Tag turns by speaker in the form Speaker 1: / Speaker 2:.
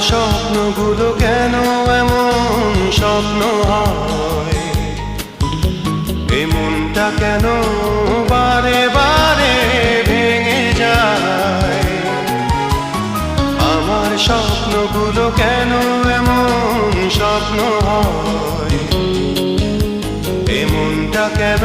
Speaker 1: স্বপ্নগুলো কেন এমন স্বপ্ন হয়, এ মনটা কেন বারে বারে ভেঙে যায়। আমার স্বপ্নগুলো কেন এমন স্বপ্ন হয়, এ মনটা কেন